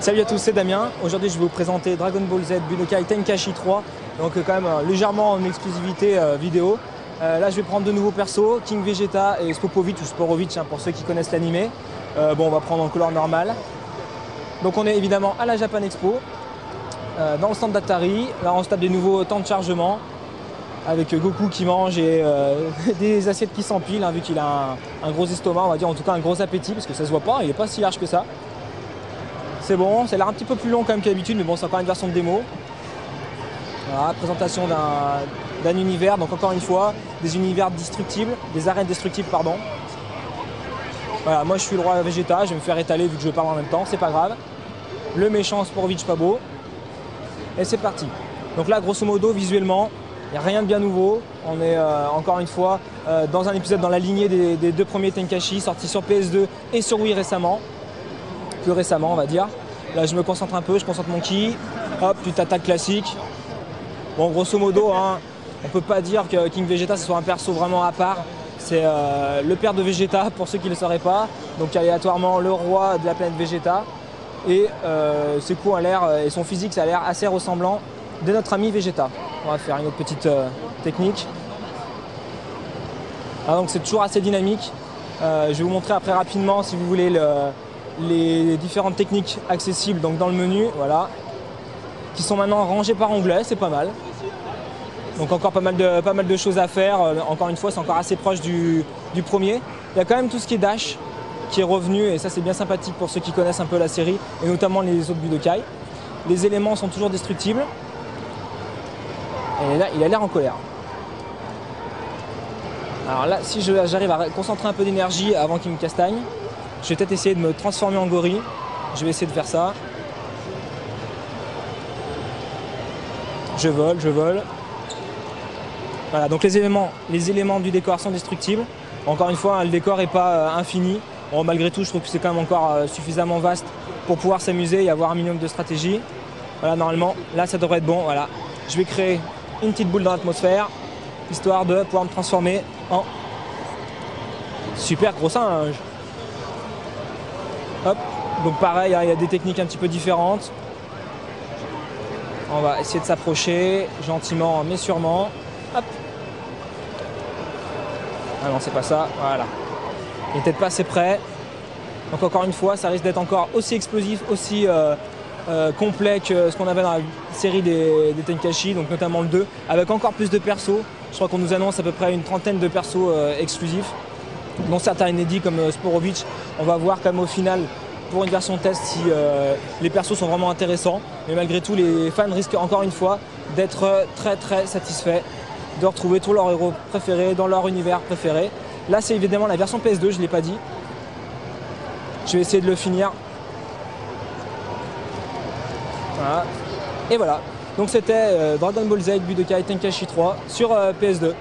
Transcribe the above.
Salut à tous, c'est Damien. Aujourd'hui, je vais vous présenter Dragon Ball Z Budokai Tenkaichi 3. Donc quand même légèrement en exclusivité vidéo. Là, je vais prendre de nouveaux persos, King Vegeta et Spopovich ou Sporovich pour ceux qui connaissent l'animé. Bon, on va prendre en couleur normale. Donc on est évidemment à la Japan Expo, dans le stand d'Atari. Là, on se tape des nouveaux temps de chargement avec Goku qui mange et des assiettes qui s'empilent, vu qu'il a un gros estomac, on va dire, en tout cas un gros appétit, parce que ça se voit pas, il n'est pas si large que ça. C'est bon, ça a l'air un petit peu plus long quand même que d'habitude, mais bon, c'est encore une version de démo. Voilà, présentation d'un univers, donc encore une fois, des univers destructibles, des arènes destructibles, pardon. Voilà, moi je suis le roi Vegeta, je vais me faire étaler vu que je parle en même temps, c'est pas grave. Le méchant Sporovich pas beau. Et c'est parti. Donc là, grosso modo, visuellement, il n'y a rien de bien nouveau. On est encore une fois dans un épisode dans la lignée des deux premiers Tenkaichi, sortis sur PS2 et sur Wii récemment. Plus récemment, on va dire. Là, je me concentre un peu, je concentre mon ki. Hop, petite attaque classique. Bon, grosso modo, on peut pas dire que King Vegeta ce soit un perso vraiment à part. C'est le père de Vegeta, pour ceux qui ne le sauraient pas. Donc aléatoirement, le roi de la planète Vegeta. Et ses coups a l'air, et son physique, ça a l'air assez ressemblant de notre ami Vegeta. On va faire une autre petite technique. Donc c'est toujours assez dynamique. Je vais vous montrer après rapidement, si vous voulez, les différentes techniques accessibles donc dans le menu, voilà, qui sont maintenant rangées par onglet, c'est pas mal. Donc encore pas mal de choses à faire. Encore une fois, c'est encore assez proche du premier. Il y a quand même tout ce qui est dash qui est revenu, et ça c'est bien sympathique pour ceux qui connaissent un peu la série, et notamment les autres Budokai. Les éléments sont toujours destructibles. Et là, il a l'air en colère. Alors là, si j'arrive à concentrer un peu d'énergie avant qu'il me castagne, je vais peut-être essayer de me transformer en gorille. Je vais essayer de faire ça. Je vole. Voilà, donc les éléments du décor sont destructibles. Encore une fois, le décor n'est pas infini. Bon, malgré tout, je trouve que c'est quand même encore suffisamment vaste pour pouvoir s'amuser et avoir un minimum de stratégie. Voilà, normalement, là, ça devrait être bon. Voilà. Je vais créer une petite boule dans l'atmosphère, histoire de pouvoir me transformer en super gros singe. Hop, donc pareil, il y a des techniques un petit peu différentes. On va essayer de s'approcher gentiment mais sûrement. Hop. Ah non, c'est pas ça, voilà. Il n'est peut-être pas assez près. Donc encore une fois, ça risque d'être encore aussi explosif, aussi complet que ce qu'on avait dans la série des Tenkaichi, donc notamment le 2, avec encore plus de persos. Je crois qu'on nous annonce à peu près une trentaine de persos exclusifs, dont certains inédits comme Sporovich. On va voir comme au final, pour une version test, si les persos sont vraiment intéressants. Mais malgré tout, les fans risquent encore une fois d'être très satisfaits de retrouver tous leurs héros préférés dans leur univers préféré. Là, c'est évidemment la version PS2, je ne l'ai pas dit. Je vais essayer de le finir. Voilà. Et voilà. Donc c'était Dragon Ball Z Budokai Tenkaichi 3 sur PS2.